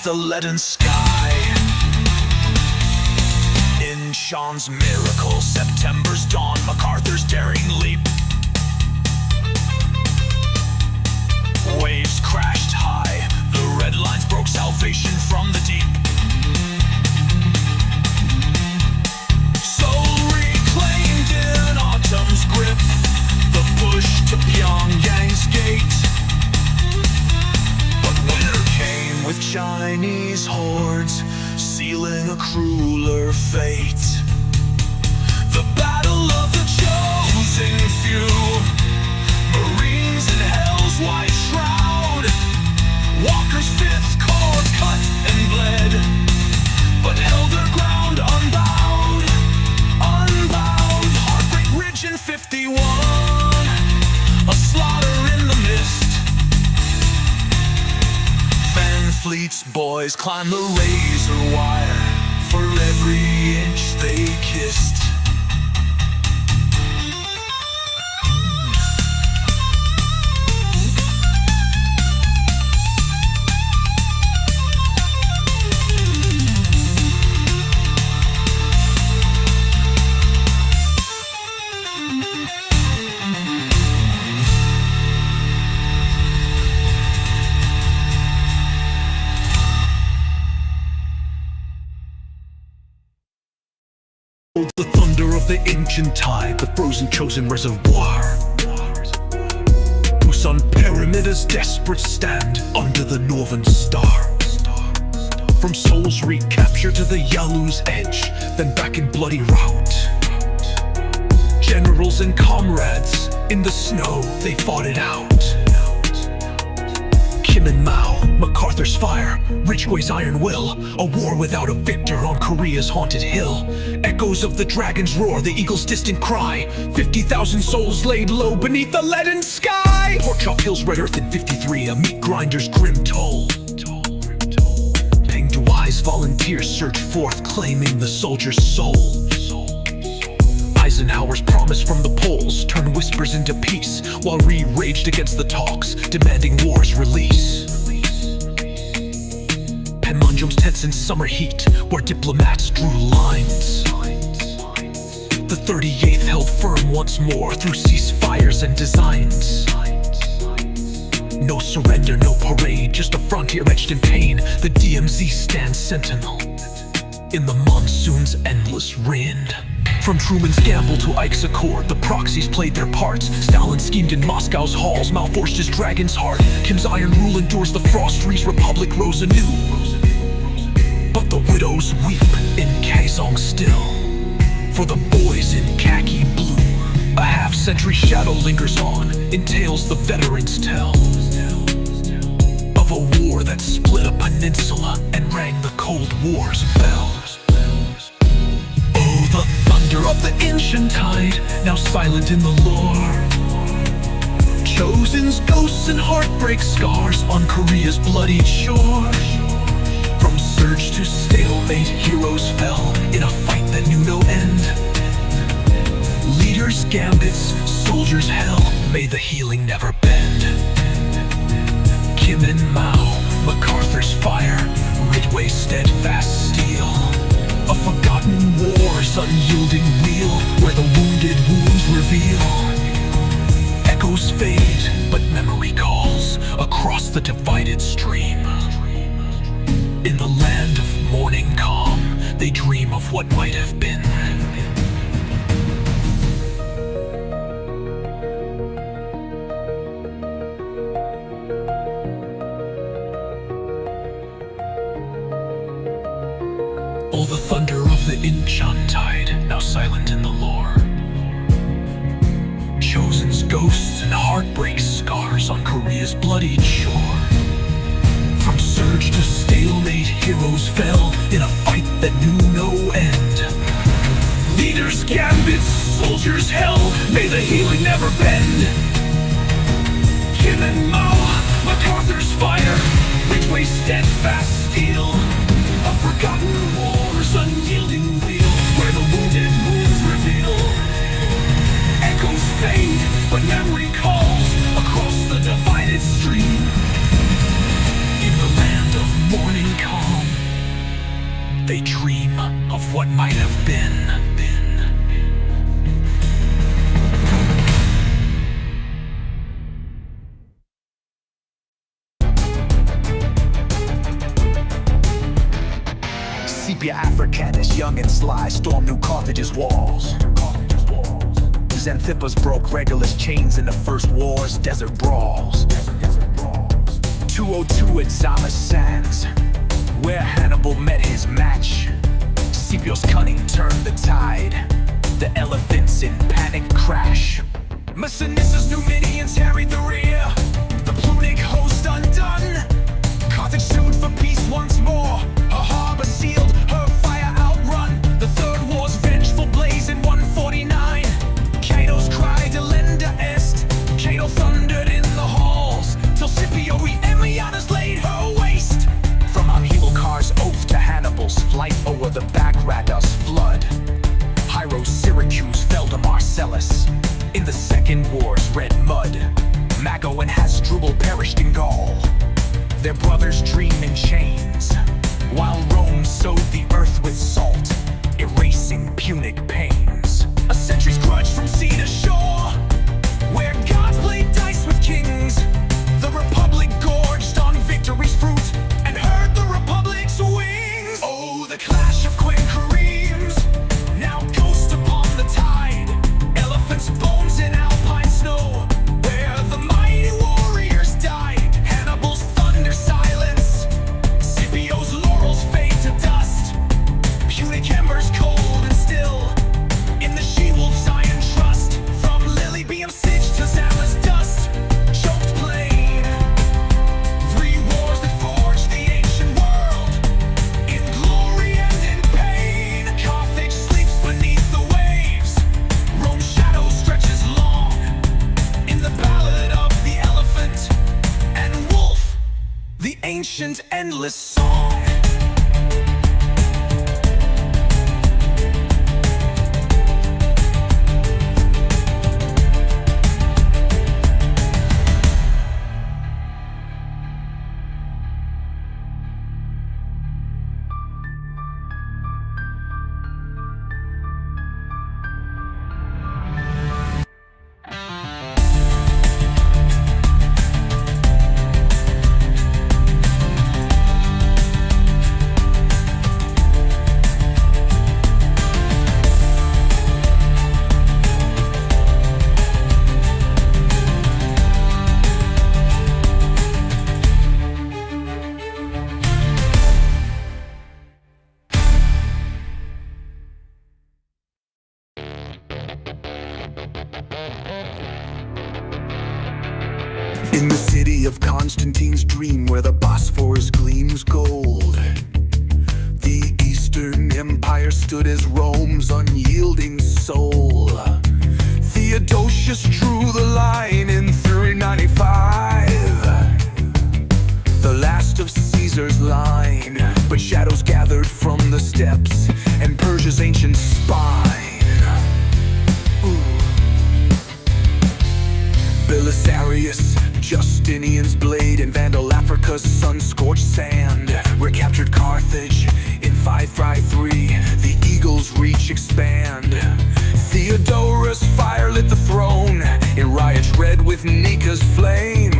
the leaden sky. In Sean's miracle, September's dawn, MacArthur's daring leap. Waves crashed high, the red lines broke salvation from the deep. Soul reclaimed in autumn's grip, the push to Pyongyang's gate. But winter came with Chinese hordes, sealing a crueler fate. The battle of the chosen few, Marines in hell's white shroud. Walker's 5th Corps cut and bled, but held their ground unbowed. Unbowed, Heartbreak Ridge in 51, a slaughter in the mist. Van Fleet's boys climbed the razor wire for every inch they kissed. The thunder of the ancient tide, the frozen chosen reservoir, Busan Pyramida's desperate stand under the northern star. From Seoul's recapture to the Yalu's edge, then back in bloody rout. Generals and comrades, in the snow they fought it out. Kim and Mao, MacArthur's fire, Ridgway's iron will, a war without a victor on Korea's haunted hill. Echoes of the dragon's roar, the eagle's distant cry, 50,000 souls laid low beneath the leaden sky. Pork chop hills red earth in 53, a meat grinder's grim toll. Peng Duai's volunteers surge forth, claiming the soldier's soul. Eisenhower's promise from the polls turned whispers into peace, while Rhee raged against the talks, demanding war's release. Panmunjom's tense in summer heat, where diplomats drew lines. The 38th held firm once more through ceasefires and designs. No surrender, no parade, just a frontier etched in pain. The DMZ stands sentinel in the monsoon's endless wind. From Truman's gamble to Ike's accord, the proxies played their parts. Stalin schemed in Moscow's halls, Mao forged his dragon's heart. Kim's iron rule endures, the frost Rhee's republic rose anew. But the widows weep in Kaesong still, for the boys in khaki blue. A half-century shadow lingers on, in tales the veterans tell, of a war that split a peninsula and rang the Cold War's bell. Oh, the thunder of the ancient tide, now silent in the lore. Chosen's ghosts and heartbreak scars on Korea's bloodied shore. From surge to stalemate, heroes fell in a fight that knew no end. Leaders' gambits, soldiers' hell, may the healing never bend. Kim and Mao, MacArthur's fire, Ridgway's steadfast steel. A forgotten war's unyielding wheel, where the wounded wounds reveal. Echoes fade, but memory calls across the divided stream. In the land of morning calm, they dream of what might have been. Oh, the thunder of the Incheon tide, now silent in the lore. Chosen's ghosts and heartbreak scars on Korea's bloodied shore. From surge to stalemate, heroes fell in a fight that knew no end. Leaders' gambits, soldiers' hell, may the healing never bend. Kim and Mao, MacArthur's fire, Ridgway's steadfast steel. A forgotten war's unyielding wheel, where the wounded wounds reveal. Echoes fade, but memory calls across the divided stream. In the land of morning calm, what might have been. Sepia Africanus, young and sly, stormed New Carthage's walls. Xanthippus broke Regulus' chains in the first war's desert brawls. 202 at Zama's sands, where Hannibal met his match. Scipio's cunning turned the tide. The elephants in panic crash. Massiniss's Numidians harried the rear. The Punic host undone. Carthage sued for peace once more. Her harbor sealed, her fire outrun. The third war's vengeful blaze in 149. Cato's cry delenda est. Cato thundered in the halls, till Scipio Aemianus laid her waste. From Hamilcar's oath to Hannibal's flight over the Bagradas flood. Hiero's Syracuse fell to Marcellus in the second war's red mud. Mago and Hasdrubal perished in Gaul, their brothers dream in chains, while Rome sowed the earth with salt, erasing Punic pains. A century's grudge from sea to shore, where gods played dice with kings. The Republic gorged on victory's fruit and heard the Republic's wings. Oh, the clash of quinqueremes, now ghost upon the tide. Elephants' bones in alpine snow, where the mighty warriors died. Hannibal's thunder silence, Scipio's laurels fade to dust. Punic embers cold and still, in the she-wolf's iron trust. From Lily Beam Sidge to Zama's dust, choked plain. 3 wars that forged the ancient world, in glory and in pain. Carthage sleeps beneath the waves, Rome's shadow stretches long. In the ballad of the elephant and wolf, the ancient endless song. In the city of Constantine's dream, where the Bosphorus gleams gold, the Eastern Empire stood as Rome's unyielding soul. Theodosius drew the line in 395, the last of Caesar's line. But shadows gathered from the steppes and Persia's ancient spine. Belisarius, Justinian's blade, and Vandal Africa's sun-scorched sand recaptured Carthage in 553. The eagle's reach expand. Theodorus fire lit the throne in riots red with Nika's flame,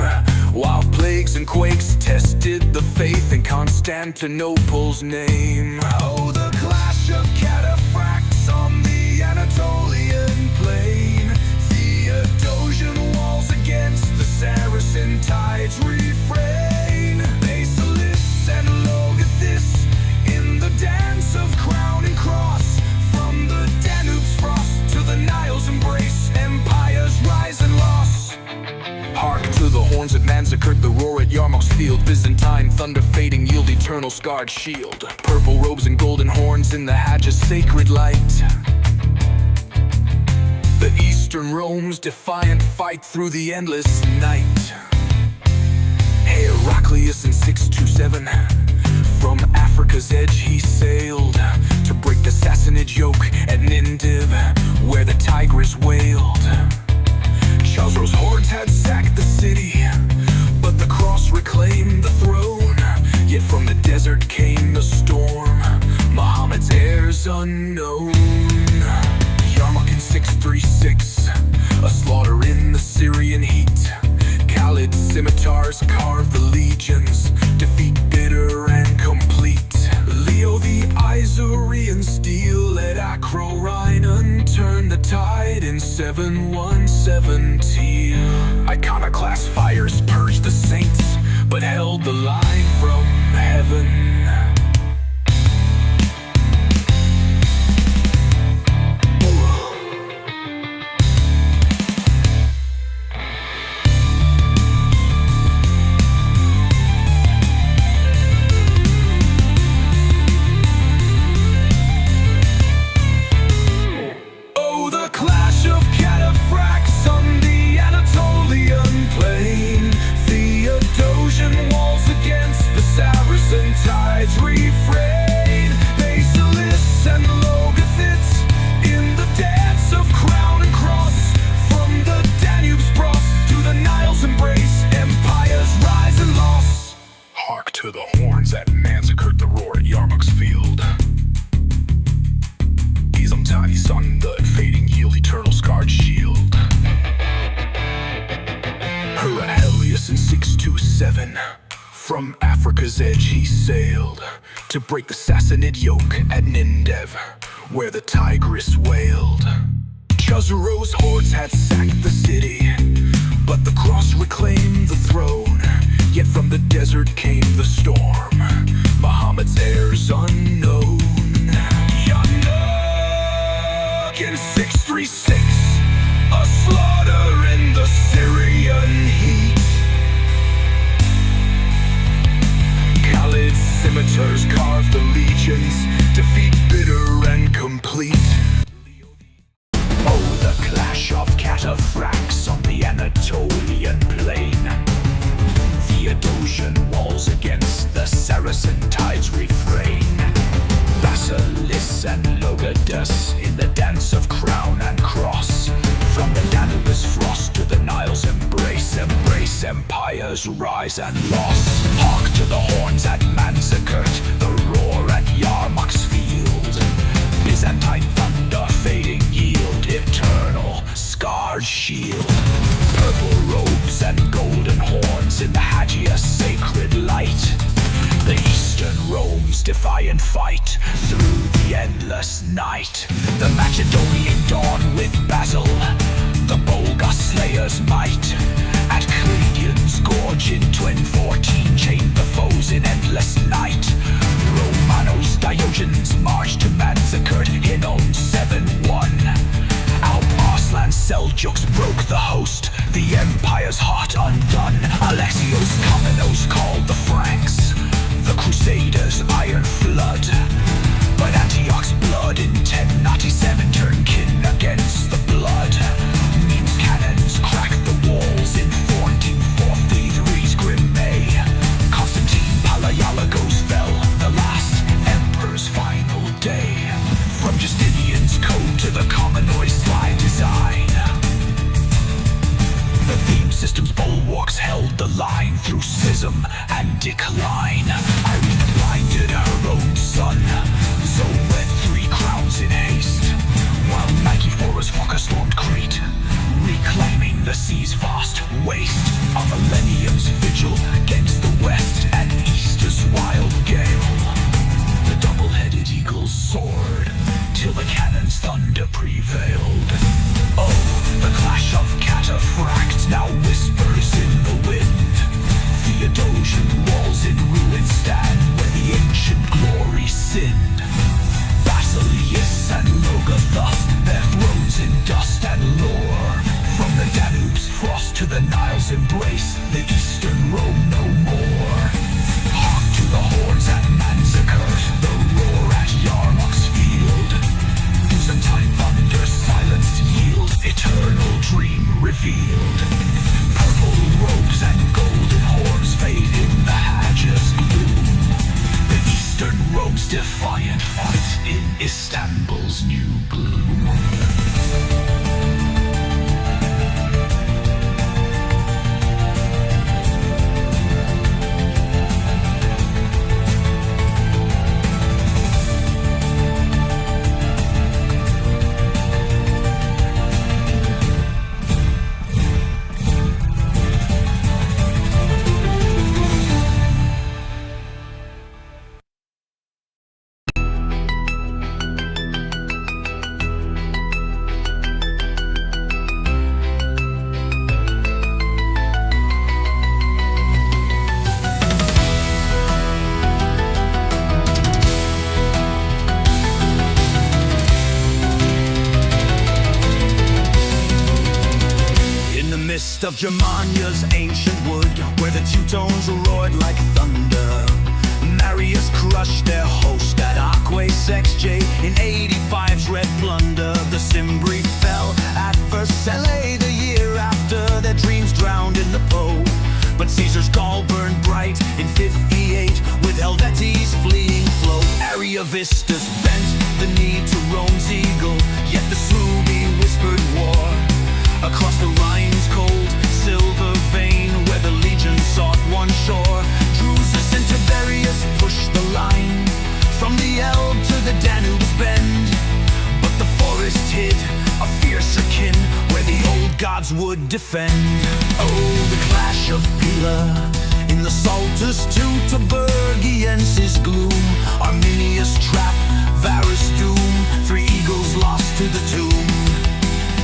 while plagues and quakes tested the faith in Constantinople's name. Oh, the clash of cataphracts on the Anatolian plain. Theodosian walls against the Saracen tides refrain. Basilis and Logothis in the dance of crown and cross. From the Danube's frost to the Nile's embrace, empires rise and loss. Hark to the horns at Manzikert, the roar at Yarmouk's field. Byzantine thunder fading yield eternal scarred shield. Purple robes and golden horns in the Hajj's sacred light. The Eastern Rome's defiant fight through the endless night. Heraclius in 627, from Africa's edge he sailed to break the Sassanid yoke at Nindiv, where the Tigris wailed. Chosroes' hordes had sacked the city, but the cross reclaimed the throne. Yet from the desert came the storm, Muhammad's heirs unknown. Syrian heat. Khalid scimitars carve the legions, defeat bitter and complete. Leo the Isaurian steel let Acro-Rhinon turn the tide in 717. Iconoclast fires purged the saints, but held the line from heaven. To the horns that massacred the roar at Yarmouk's field. Izamtani sun, the fading yield, eternal scarred shield. Herahelius in 627, from Africa's edge he sailed to break the Sassanid yoke at Nindev, where the Tigris wailed. Chuzzaro's hordes had sacked the city, but the cross reclaimed the throne. Yet from the desert came the storm, Muhammad's heirs unknown. Yanuk in 636, a slaughter in the Syrian heat. Khalid's scimitars carved the legions, defeat bitter and complete. Oh, the clash of cataphracts on the Anatolian plain. Theodosian walls against the Saracen tides refrain. Basilis and Logadus in the dance of crown and cross. From the Danube's frost to the Nile's embrace, embrace empires rise and loss. Hark to the horns at Manzikert, the roar at Yarmouk's field. Byzantine thunder fading yield, eternal scarred shield. Purple robes and golden horns in the Hagia sacred light. The eastern roams defiant fight through the endless night. The Macedonian dawn with Basil, the Bulgar slayer's might. At Claudian's gorge in 1014 chained the foes in endless night. Romanos Diogenes marched to Manzikert in 071. Alp Arslan Seljuks broke the host, the empire's heart undone. Alexios Komnenos called the Franks, the Crusaders' iron flood. But Antioch's blood in 1097 turned kin against the blood. Memes cannons cracked the walls in 1443's grim May. Constantine Palaiologos fell, the last emperor's final day. From Justinian's code to the Commonoi's sly design, the theme system's bulwarks held the line through schism and decline. Irene blinded her own son, Zoe wed 3 crowns in haste, while Nikephoros Phocas stormed Crete, reclaiming the sea's vast waste. A millennium's vigil against the west and Easter's wild gale. The double-headed eagles soared till the cannon's thunder prevailed. Oh, the clash of cataphracts now whispers in the wind. Theodosian walls in ruin stand where the ancient glory sinned. Basilius and Logothus, their thrones in dust and lore. From the Danube's frost to the Nile's embrace, the eastern roam no more. Hark to the horns at Manzikert, the roar at Yarmouk's field. Byzantine thunder silenced yield, eternal dream revealed. Purple robes and golden horns fade in the Hagia's gloom. The eastern roam's defiant fight in Istanbul's new gloom. east of Germania's ancient wood, where the Teutones roared like thunder. Marius crushed their host at Aquae Sexj in 85's red plunder. The Cimbri fell at Vercellae the year after their dreams drowned in the Po. But Caesar's gall burned bright in 58 with Helveti's fleeing flow. Ariovistus bent the knee to Rome's eagle, yet the Suebi whispered war. Across the Rhine's cold silver vein, where the legion sought one shore, Drusus and Tiberius pushed the line from the Elbe to the Danube's bend. But the forest hid a fiercer kin, where the old gods would defend. Oh, the clash of Pila in the Saltus Teutoburgiensis gloom, Arminius trap, Varus doom, 3 eagles lost to the tomb.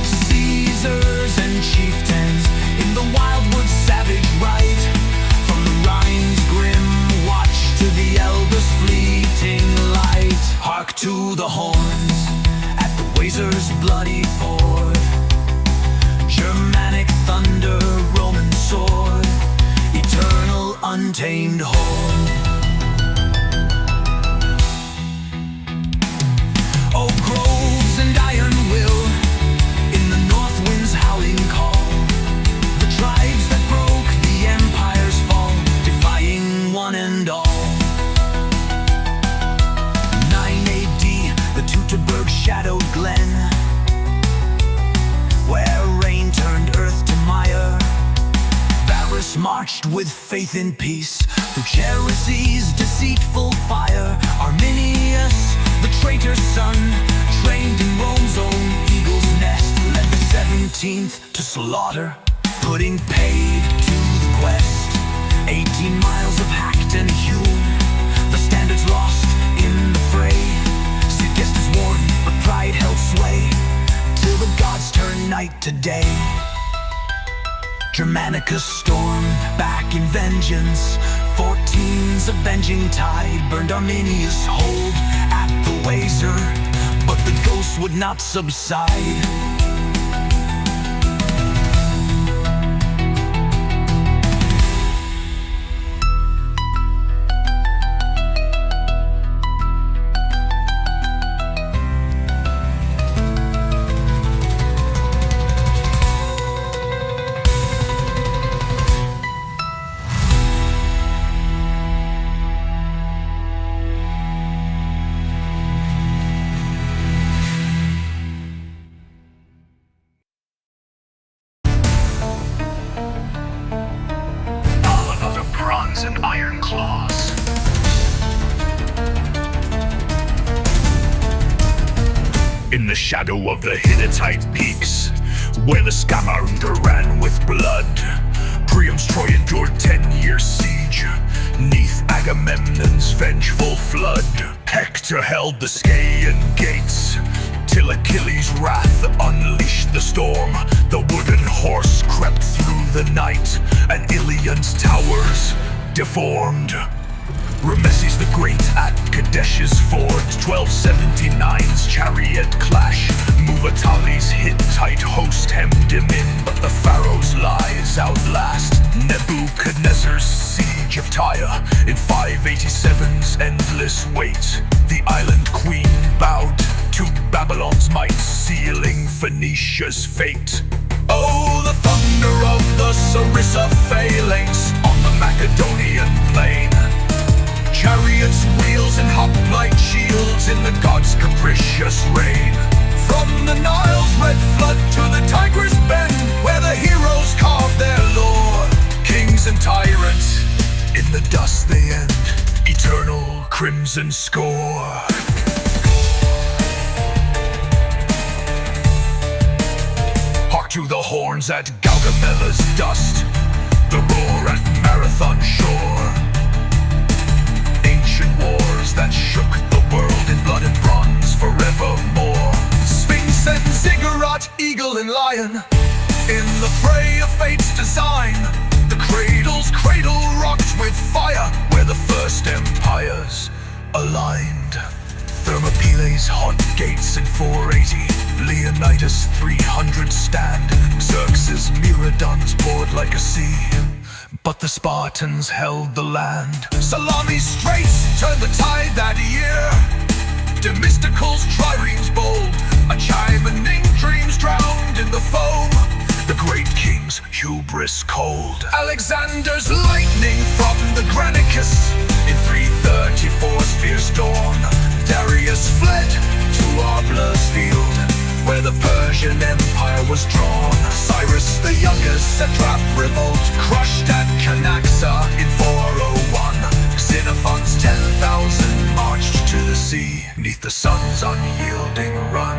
Caesars and chieftains in the wildwood savage rite, from the Rhine's grim watch to the Elbe's fleeting light. Hark to the horns at the Weser's bloody ford, Germanic thunder, Roman sword, eternal untamed horde. Oh, groves and iron will in the north wind's howling call, the tribes that broke the empire's fall, defying one and all. 9 AD, the Teutoburg shadowed glen, where rain turned earth to mire. Varus marched with faith in peace through Cheresy's deceitful fire. Arminius, the traitor's son, trained in Rome's own eagle's nest, led the 17th to slaughter, putting paid to the quest. 18 miles of hacked and hewn, the standards lost in the fray. Sigistus warned, but pride held sway, till the gods turned night to day. Germanicus stormed back in vengeance, 14's avenging tide burned Arminius' hold at the Weser, but the ghost would not subside. And iron claws. In the shadow of the Hittite peaks, where the Scamander ran with blood, Priam's Troy endured 10-year siege, neath Agamemnon's vengeful flood. Hector held the Scaean gates, till Achilles' wrath unleashed the storm. The wooden horse crept through the night, and Ilion's towers deformed. Rameses the Great at Kadesh's ford, 1279's chariot clash. Muvatali's Hittite host hemmed him in, but the pharaoh's lies outlast. Nebuchadnezzar's siege of Tyre in 587's endless wait. The island queen bowed to Babylon's might, sealing Phoenicia's fate. Oh, the thunder of the Sarissa phalanx on the Macedonian plain. Chariots, wheels, and hoplite shields in the gods' capricious reign. From the Nile's red flood to the Tigris bend, where the heroes carve their lore. Kings and tyrants, in the dust they end, eternal crimson score. Hark to the horns at Gaugamella's dust, the roar at Marathon shore. Ancient wars that shook the world in blood and bronze forevermore. Sphinx and ziggurat, eagle and lion, in the fray of fate's design. The cradle's cradle rocked with fire, where the first empires aligned. Thermopylae's haunt gates in 480, Leonidas 300 stand, Xerxes Myrmidons poured like a sea, but the Spartans held the land. Salamis straits turned the tide that year, Demistocles triremes bold, Achaemenid dreams drowned in the foam, the great king's hubris cold. Alexander's lightning from the Granicus, in 334's fierce dawn, Darius fled to Arbla's field, where the Persian Empire was drawn. Cyrus the youngest satrap revolt, crushed at Canaxa in 401. Xenophon's 10,000 marched to the sea, neath the sun's unyielding run.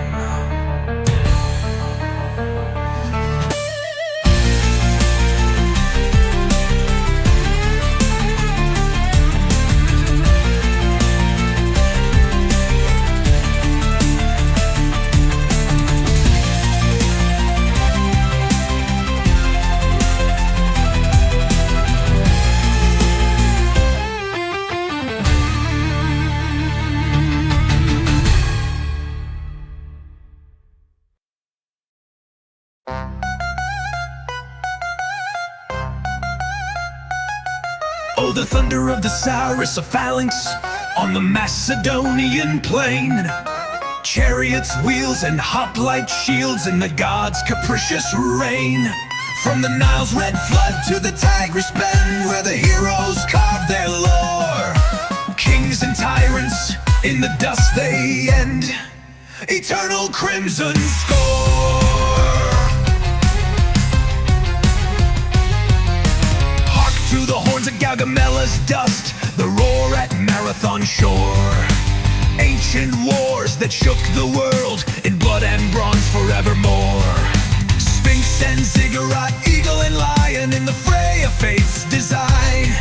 Oh, the thunder of the Cyrus, a phalanx on the Macedonian plain. Chariots, wheels, and hoplite shields in the gods' capricious reign. From the Nile's red flood to the Tigris bend, where the heroes carved their lore. Kings and tyrants, in the dust they end, eternal crimson score. Through the horns of Gaugamella's dust, the roar at Marathon shore. Ancient wars that shook the world in blood and bronze forevermore. Sphinx and ziggurat, eagle and lion in the fray of fate's design.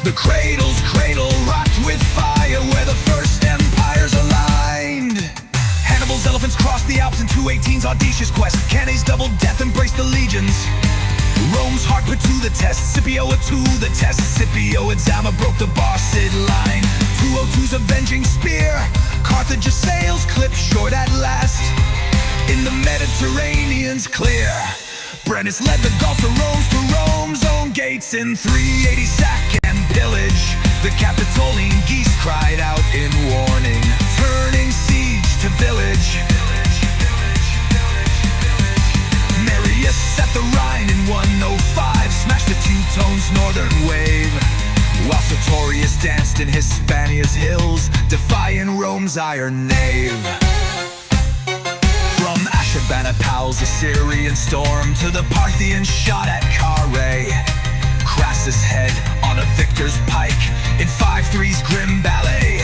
The cradle's cradle rocked with fire, where the first empires aligned. Hannibal's elephants crossed the Alps in 218's audacious quest. Cannae's double death embraced the legions. Rome's heart put to the test, Scipio to the test. Scipio and Zama broke the Barcid line. 202's avenging spear, Carthage's sails clipped short at last. In the Mediterranean's clear, Brennus led the Gulf to Rome's own gates. In 380 sack and pillage, the Capitoline geese cried out in warning, turning siege to village. Marius at the Rhine in 105 smashed the Teutones' northern wave, while Sertorius danced in Hispania's hills, defying Rome's iron nave. From Ashurbanipal's Assyrian storm to the Parthian shot at Carrhae, Crassus' head on a victor's pike in 5-3's grim ballet.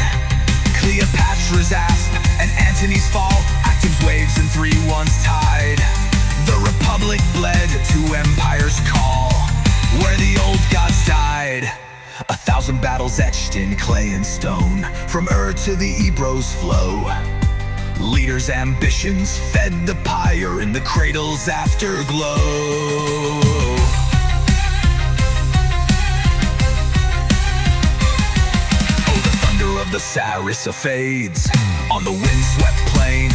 Cleopatra's asp and Antony's fall, Actium's waves and 3-1's tide. The Republic bled to Empire's call, where the old gods died. 1,000 battles etched in clay and stone, from Ur to the Ebro's flow. Leaders' ambitions fed the pyre in the cradle's afterglow. Oh, the thunder of the Sarissa fades on the windswept plain.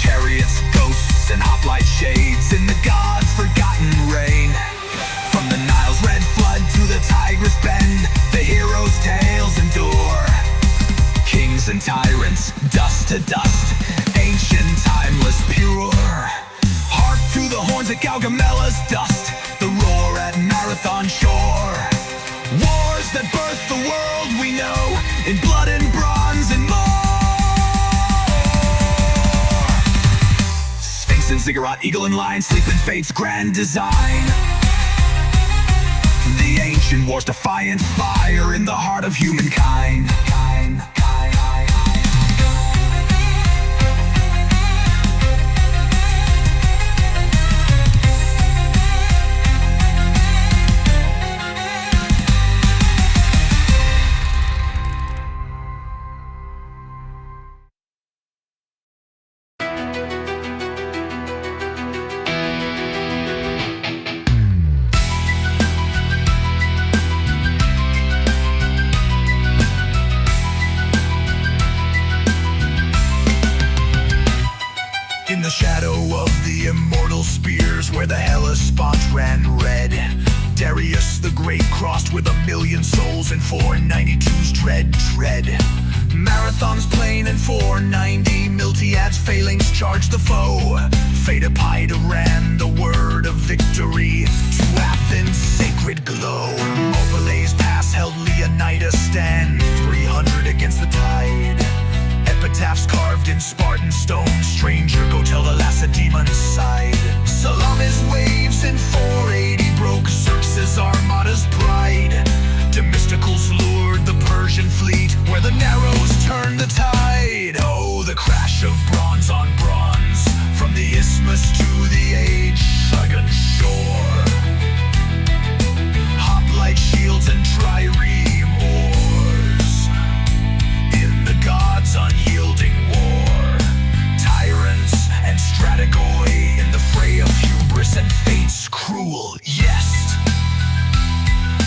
Chariots, ghosts, and hoplite shades in the gods' forgotten reign. From the Nile's red flood to the Tigris bend, the heroes' tales endure. Kings and tyrants, dust to dust, ancient, timeless, pure. Hark to the horns at Gaugamella's dust, the roar at Marathon shore. Wars that birthed the world we know, in blood and bronze and more. And ziggurat, eagle and lion, sleep in fate's grand design. The ancient war's defiant fire in the heart of humankind. grade crossed with 1,000,000 souls in 492's dread. Marathons plain in 490, Miltiad's failings charge the foe. Fate Pied ran the word of victory to Athens' sacred glow. Overlays pass held Leonidas stand, 300 against the tide. Epitaphs carved in Spartan stone, stranger go tell the Lacedaemon's side. Salamis waves in 480 broke Xerxes' armada's pride. Demysticles lured the Persian fleet, where the narrows turned the tide. Oh, the crash of bronze on bronze, from the isthmus to the age, Sagan shore. Hoplite shields and trireme oars, in the gods' unyielding war. Tyrants and strategoi, in the fray of hubris and fate's cruel yes.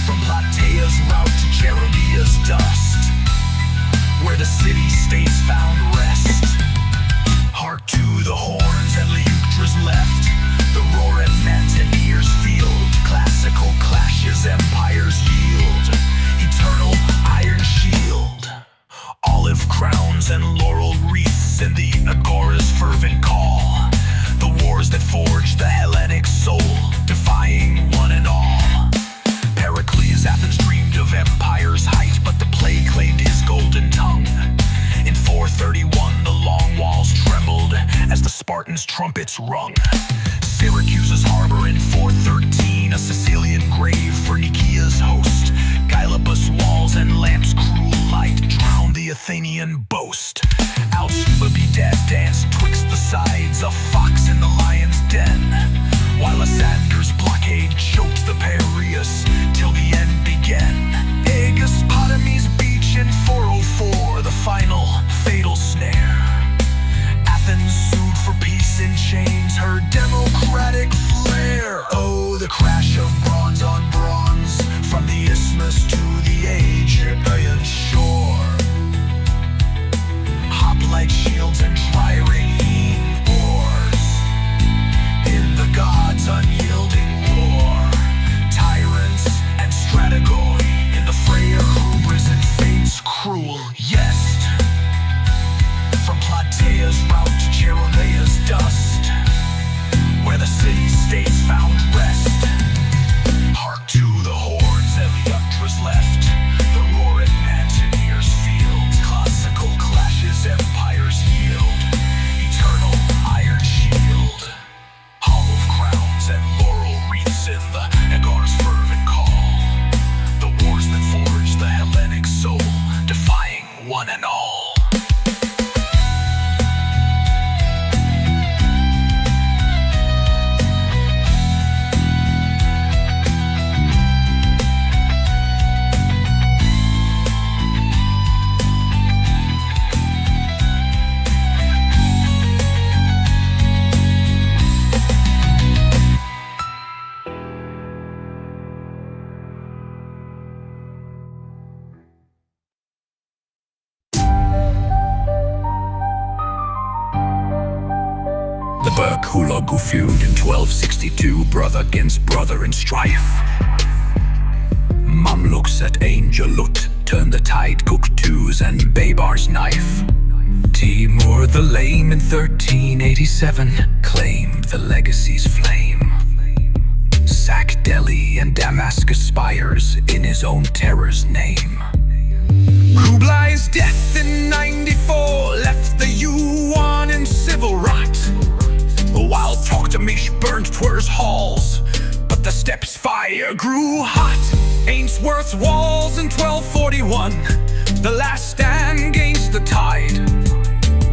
From Platea's rout to Cherubia's dust, where the city-states found rest. Hark to the horns and Leuctra's left, the roar at Mantineer's field. Classical clashes empires yield, eternal iron shield. Olive crowns and laurel wreaths in the Agora's fervent call. The wars that forged the Hellenic soul, defying one and all. Pericles, Athens dreamed of empire's height, but the plague claimed his golden tongue. In 431, the long walls trembled as the Spartans' trumpets rung. Syracuse's harbor in 413, a Sicilian grave for Nicia's host. Gylippus walls and lamps' cruel light drowned the Athenian boast. Alcibiades danced twixt the sides, a fox in the lion's den, while Lysander's blockade choked the Piraeus till the end began. Aegospotami's beach in 404, the final fatal snare. Athens sued for peace in chains, her democratic flair. Oh, the crash of bronze on bronze, from the isthmus to the Aegean shore. Hoplite shields and trireme oars, in the gods' unyielding war. Tyrants and strategoi, in the fray of hubris and fate's cruel yes. From Platea's rout to Cherubia's dust, where the city-states found rest. Hark to the horns and Leuctra's left, the roar at Mantineer's field. Classical clashes empires yield, eternal iron shield. Olive crowns and laurel wreaths in the Agora's fervent call. The wars that forged the Hellenic soul, defying one and all. Berkulagu feud in 1262, brother against brother in strife. Mamluks at Angelut turned the tide, Kuktus and Babar's knife. Timur the Lame in 1387 claimed the legacy's flame. Sacked Delhi and Damascus spires in his own terror's name. Kublai's death in 94 left the Yuan in civil rot, while Toktamish burnt Twer's halls, but the steppes' fire grew hot. Ainsworth's walls in 1241, the last stand against the tide.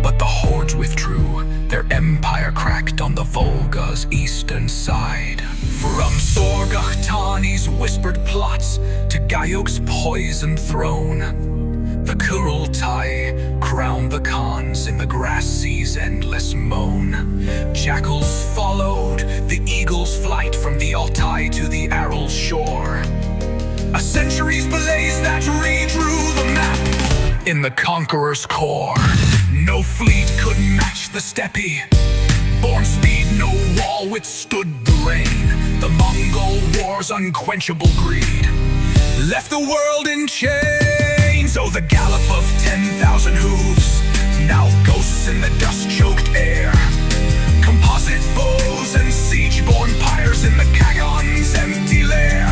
But the hordes withdrew, their empire cracked on the Volga's eastern side. From Sorgakhtani's whispered plots to Gayuk's poisoned throne, the Kurultai crowned the Khans in the grass sea's endless moan. Jackals followed the eagle's flight from the Altai to the Aral shore. A century's blaze that redrew the map in the conqueror's core. No fleet could match the steppe, born speed no wall withstood the rain. The Mongol war war's unquenchable greed left the world in chains. Oh, the gallop of 10,000 hooves, now ghosts in the dust-choked air. Composite bows and siege-born pyres in the Kagon's empty lair.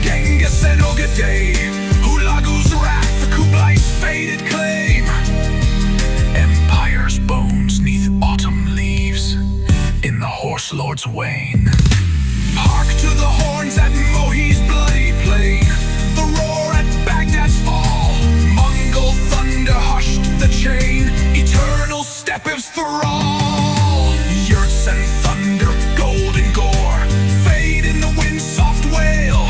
Genghis and Ogedei, Hulagu's wrath, Kublai's faded claim. Empire's bones neath autumn leaves in the horse lord's wane. Hark to the horns at Mohi's bloody plain, the roar at Baghdad's fall. Mongol thunder hushed the chain, eternal Stepev's thrall. Yurts and thunder, golden gore, fade in the wind's soft wail.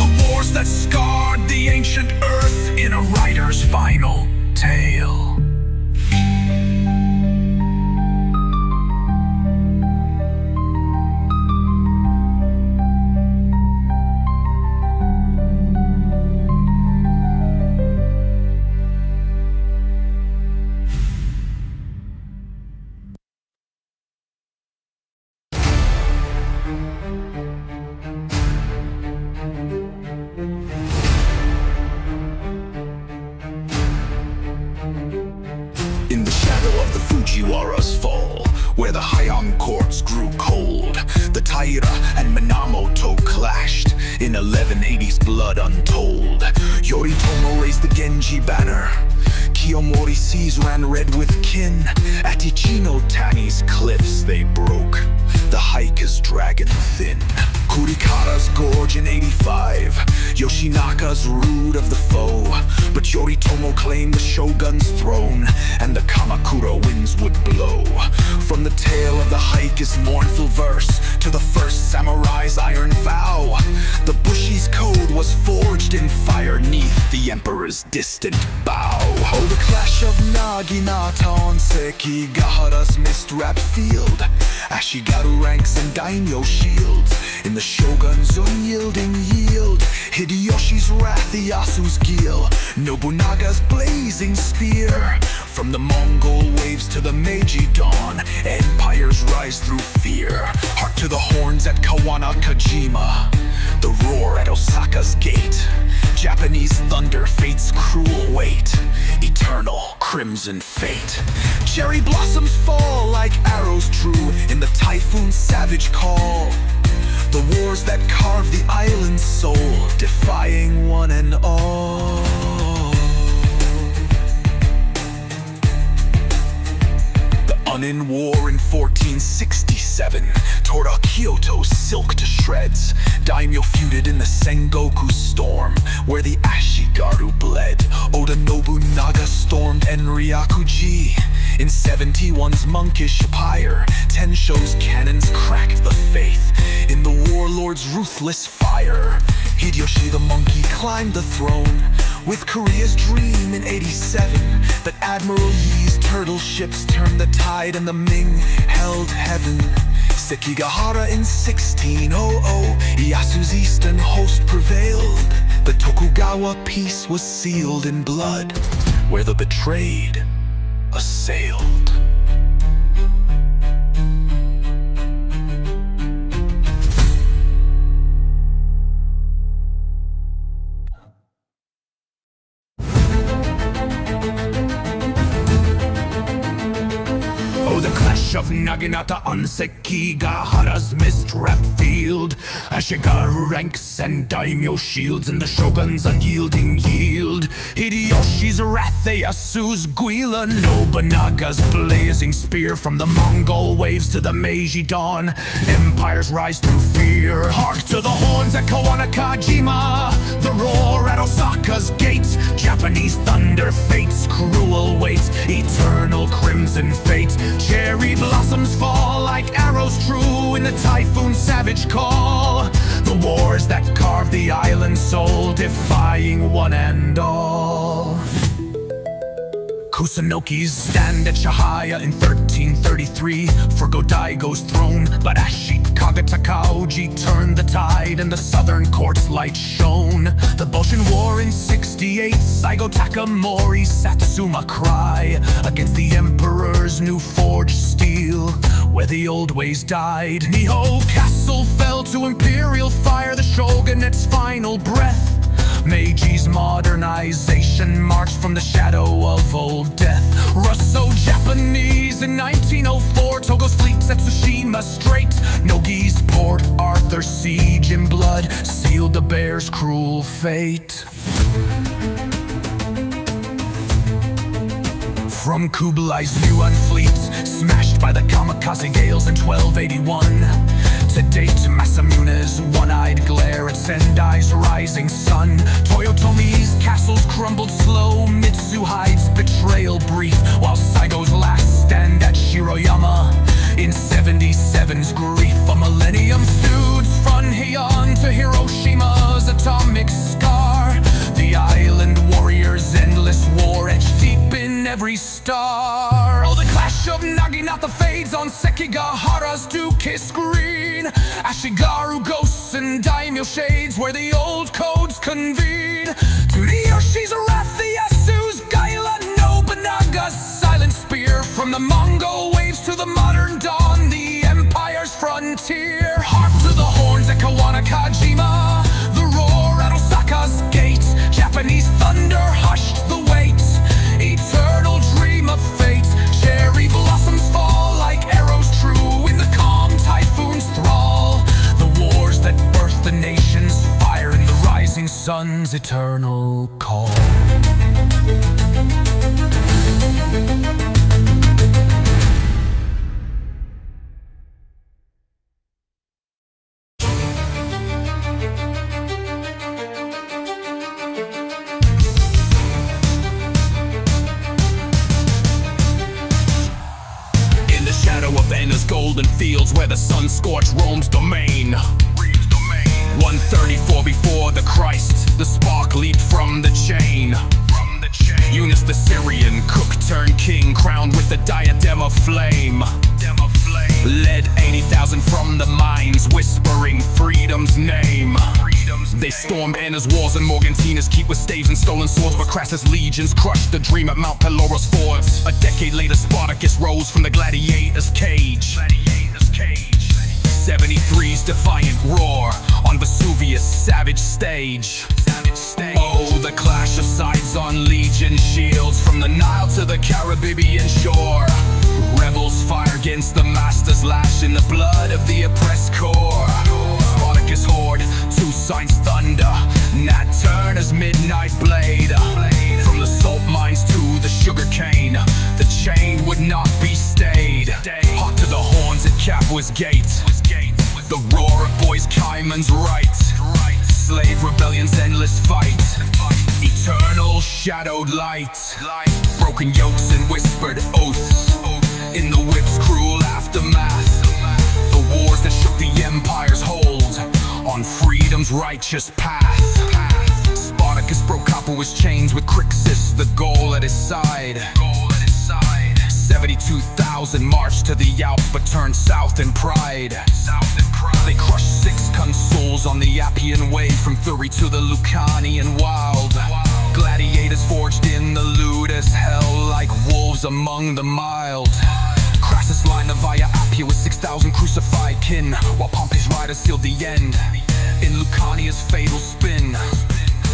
The wars that scarred the ancient earth in a writer's final tale. In the shadow of the Fujiwara's fall, where the Heian courts grew cold, the Taira and Minamoto clashed in 1180's blood untold. Yoritomo raised the Genji banner, Kiyomori seas ran red with kin. At Ichino Tani's cliffs they broke, the hike is dragon thin. Kurikara's gorge in 85, Yoshinaka's root of the foe. But Yoritomo claimed the shogun's throne, and the Kamakura winds would blow. From the tale of the hike is mournful verse to the first samurai's iron vow. The Bushi's code was forged in fire neath the emperor's distant bow. Oh, the clash of Naginata on Sekigahara's mist-wrapped field, Ashigaru ranks and daimyo shields in the shogun's unyielding yield. Hideyoshi's wrath, Iyasu's guile, Nobunaga's blazing spear. From the Mongol waves to the Meiji dawn, empires rise through fear. Hark to the horns at Kawanakajima, the roar at Osaka's gate. Japanese thunder, fate's cruel weight, eternal crimson fate. Cherry blossoms fall like arrows true in the typhoon's savage call. The wars that carve the island's soul, defying one and all. The Unin War in 1467 tore Kyoto's silk to shreds. Daimyo feuded in the Sengoku storm, where the Ashigaru bled. Oda Nobunaga stormed Enryaku-ji in 71's monkish pyre. Tensho's cannons cracked the faith in the warlord's ruthless fire. Hideyoshi the monkey climbed the throne with Korea's dream in 87. But Admiral Yi's turtle ships turned the tide and the Ming held heaven. Sekigahara in 1600, Iyasu's eastern host prevailed. The Tokugawa peace was sealed in blood, where the betrayed assailed. Of Naginata on Sekigahara's mist-wrapped field, Ashigaru ranks and daimyo shields in the shogun's unyielding yield. Hideyoshi's wrath, Iyasu's guile, Nobunaga's blazing spear. From the Mongol waves to the Meiji dawn, empires rise through fear. Hark to the horns at Kawanakajima, the roar at Osaka's gates. Japanese thunder, fate's cruel weight, eternal crimson fate. Cherry blossoms fall like arrows true in the typhoon's savage call. The wars that carve the island's soul, defying one and all. Kusunoki's stand at Shahaya in 1333 for Godaigo's throne, but Ashikaga Takauji turned the tide and the southern court's light shone. The Boshin War in 68, Saigo Takamori's Satsuma cry against the emperor's new forged steel, where the old ways died. Nihon Castle fell to imperial fire. The Shogunet's final breath. Meiji's modernization marched from the shadow of old death. Russo-Japanese in 1904, Togo's fleets at Tsushima Strait. Nogi's Port Arthur siege in blood sealed the bear's cruel fate. From Kublai's Yuan fleet, smashed by the kamikaze gales in 1281, to date Masamune's one-eyed glare at Sendai's rising sun. Toyotomi's castles crumbled slow, Mitsuhide's betrayal brief, while Saigo's last stand at Shiroyama in 77's grief. A millennium stoods from Heian to Hiroshima's atomic scar. The island warriors' endless war etched deep in every star. Oh, the clash of Naginata fades on Sekigahara's two-kiss green. Ashigaru ghosts and daimyo shades where the old codes convene. To the Yoshi's wrath, the Yasu's Gaila Nobunaga's silent spear. From the Mongol waves to the modern dawn, the empire's frontier. Harp to the horns at Kawanakajima, the roar at Osaka's gate. Japanese thunder hushed the weight, eternal dream of fate. Cherry blossoms fall like arrows true in the calm typhoon's thrall. The wars that birthed the nations, fire in the rising sun's eternal call. Golden fields where the sun-scorched roams domain. 134 before the Christ, the spark leaped from the chain. Eunice the Syrian, cook turned king, crowned with the diadem of flame. Led 80,000 from the mines, whispering freedom's name. They stormed Anna's walls and Morgantina's keep with staves and stolen swords, but Crassus' legions crushed the dream at Mount Pelorus fords. A decade later, Spartacus rose from the gladiator's cage. 73's defiant roar on Vesuvius' savage stage. Oh, the clash of sides on legion shields from the Nile to the Caribbean shore. Rebels fire against the master's lash in the blood of the oppressed core. Spartacus horde, two signs thunder, Nat Turner's midnight blade. From the salt mines to the sugar cane, the chain would not be stayed. Hot to the horns at Capua's gate, the roar of boys Cayman's right. Slave rebellion's endless fight, eternal shadowed light. Broken yokes and whispered oaths in the whip's cruel aftermath. The wars that shook the empire's hold on freedom's righteous path. Spartacus broke Capua's chains with Crixus, the goal at his side. 72,000 marched to the Alps but turned south in pride. They crushed 6 consuls on the Appian Way, from Thurii to the Lucanian wild. Gladiators forged in the Ludus hell like wolves among the mild. Crassus lined the Via Appia with 6,000 crucified kin, while Pompey's riders sealed the end in Lucania's fatal spin.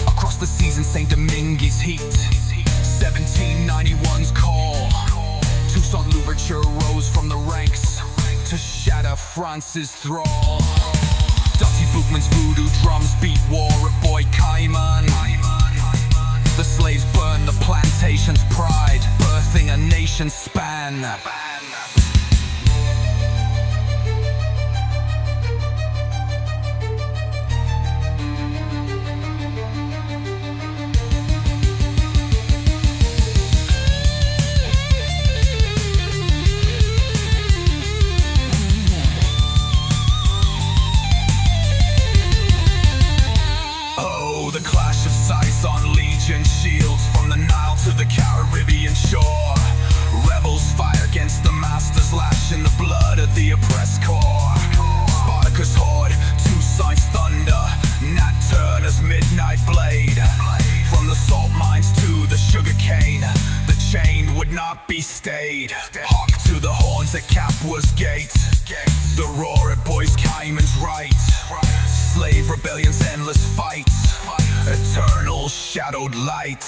Across the seas in St. Domingue's heat, 1791's call. Toussaint Louverture rose from the ranks to shatter France's thrall. Dusty Bookman's voodoo drums beat war at Boy Cayman. The slaves burned the plantation's pride, birthing a nation's span. On legion shields from the Nile to the Caribbean shore. Rebels fire against the rebellions, endless fights, eternal shadowed light.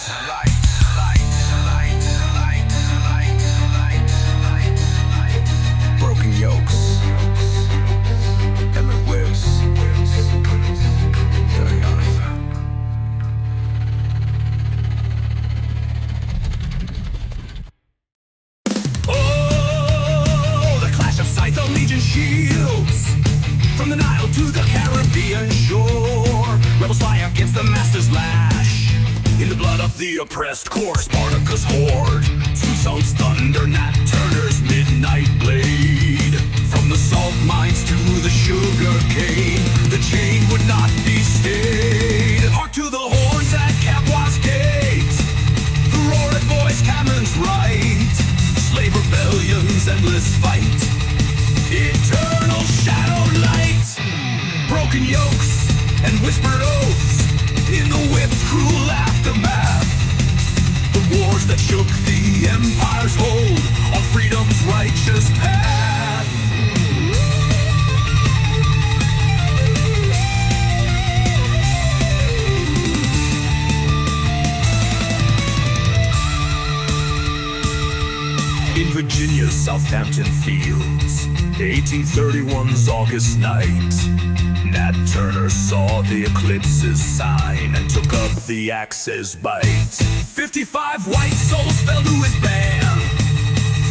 Broken yokes and the whips. Oh, the clash of scythe of legion shields, from the Nile to the Caribbean shore. Rebels fly against the master's lash, in the blood of the oppressed core. Spartacus' horde, Tucson's thunder, Nat Turner's midnight blade. From the salt mines to the sugar cane, the chain would not be stayed. Hark to the horns at Capois Gate, the roaring voice cannons right. Slave rebellions, endless fight, eternal shadowed light. Broken yokes and whispered oaths, in the whip's cruel aftermath. The wars that shook the empire's hold on freedom's righteous path. In Virginia's Southampton fields, 1831's August night, Nat Turner saw the eclipse's sign and took up the axe's bite. 55 white souls fell to his band,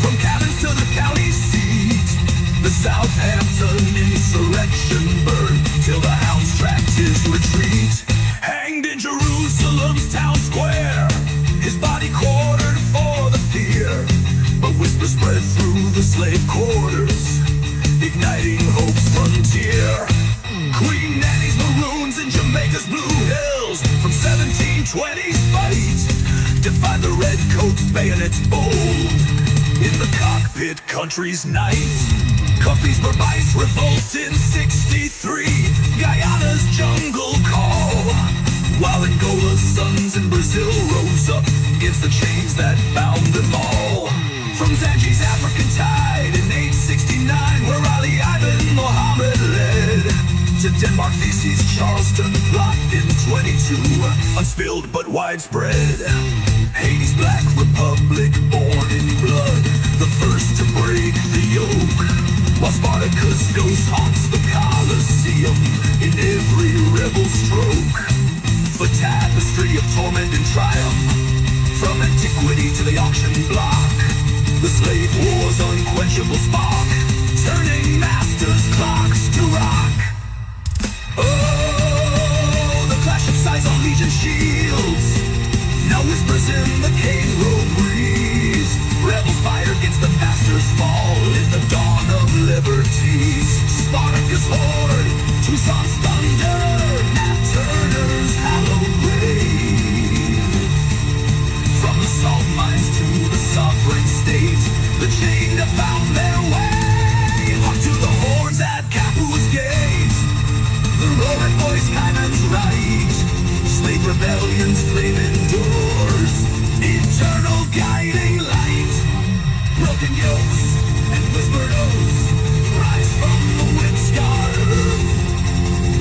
from cabins to the county seat. The Southampton insurrection burned till the hounds tracked his retreat. Hanged in Jerusalem's town square, his body quartered for the fear. But whispers spread through the slave quarters, igniting hope's frontier. Queen Nanny's maroons in Jamaica's blue hills, from 1720's fight, defied the redcoats' bayonets bold in the cockpit country's night. Coffee's Bourbon's revolt in 63, Guyana's jungle call, while Angola's sons in Brazil rose up against the chains that bound them all. From Zanji's African tide in 869, where Ali Ibn Muhammad led, to Denmark, Theseus, Charleston plot in 22, unspilled but widespread. Haiti's Black Republic, born in blood, the first to break the yoke, while Spartacus' ghost haunts the Colosseum in every rebel stroke. The tapestry of torment and triumph, from antiquity to the auction block, the slave war's unquenchable spark, turning masters' clocks to rock. Oh, the clash of sides on legion shields, now whispers in the cane road breeze. Rebels fight against the master's fall in the dawn of liberties. Spartacus' horde, Tucson's thunder, Nat Turner's hallowed grave. From the salt mines to the sovereign state, the chain have found their way. Up to the horns at Capois Gate, the roaring voice cannons right. Slave rebellions flame endures, eternal guiding light. Broken yokes and whispered oaths rise from the whip-scarred earth.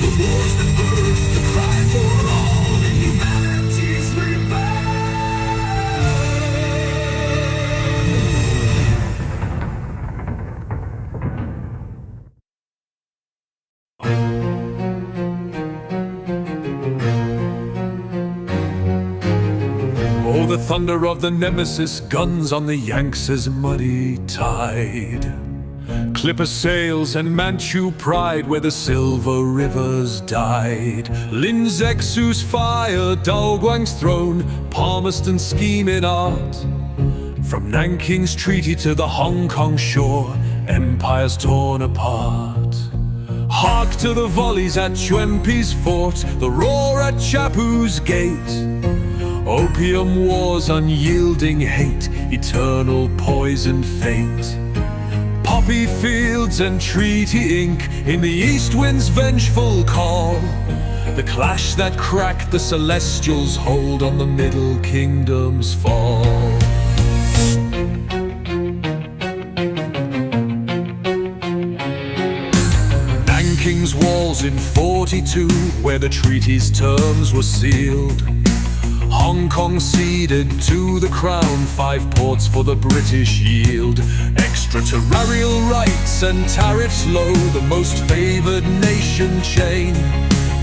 The wars that birth the cry for all in humanity's rebirth. Oh, the thunder of the nemesis guns on the Yanks' muddy tide. Clipper sails and Manchu pride where the silver rivers died. Linzexu's fire, Daoguang's throne, Palmerston's scheme in art. From Nanking's treaty to the Hong Kong shore, empires torn apart. Hark to the volleys at Chuempi's fort, the roar at Chapu's gate. Opium wars, unyielding hate, eternal poison fate. Poppy fields and treaty ink in the east wind's vengeful call. The clash that cracked the celestials' hold on the Middle Kingdom's fall. Nanking's walls was in 42, where the treaty's terms were sealed. Hong Kong ceded to the crown 5 ports for the British yield. Extraterritorial rights and tariffs low, the most favored nation chain.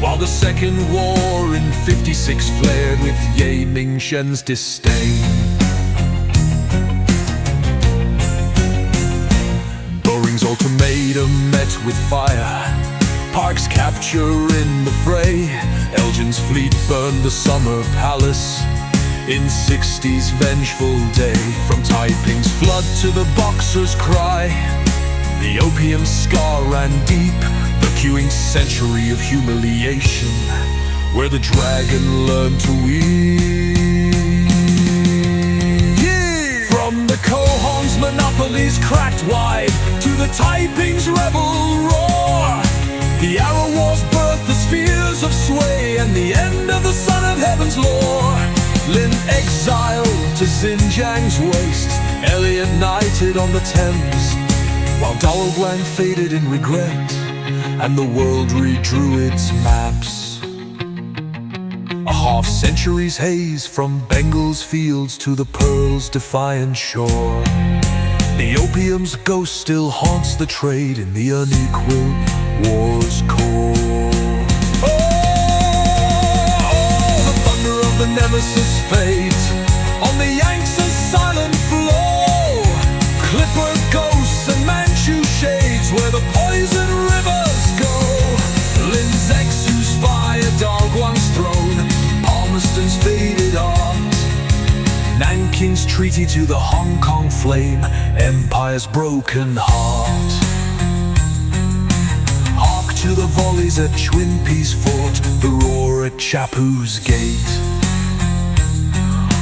While the Second War in 56 flared with Ye Mingsheng's disdain. Boring's ultimatum met with fire, Park's capture in the fray. Elgin's fleet burned the summer palace in 60's vengeful day. From Taiping's flood to the Boxer's cry, the opium scar ran deep, the queuing century of humiliation, where the dragon learned to weep. Yeah. From the Cohong's monopolies cracked wide to the Taiping's rebel roar, the Arrow Wars birthed the spheres of sway and the end of the Son of Heaven's lore. Lin exiled to Xinjiang's wastes, Eliot knighted on the Thames, while Dao Guang faded in regret and the world redrew its maps. A half-century's haze from Bengal's fields to the Pearl's defiant shore. The opium's ghost still haunts the trade in the unequal war's core. Oh, the thunder of the nemesis fades on the Yangtze's silent flow. Clipper ghosts and Manchu shades where the poison rivers go. Lin's Exu's fire, Daguang's throne, Palmerston's faded art, Nanking's treaty to the Hong Kong flame, Empire's broken heart. Hark to the volleys at Twin Peace Fort, the roar at Chapu's gate.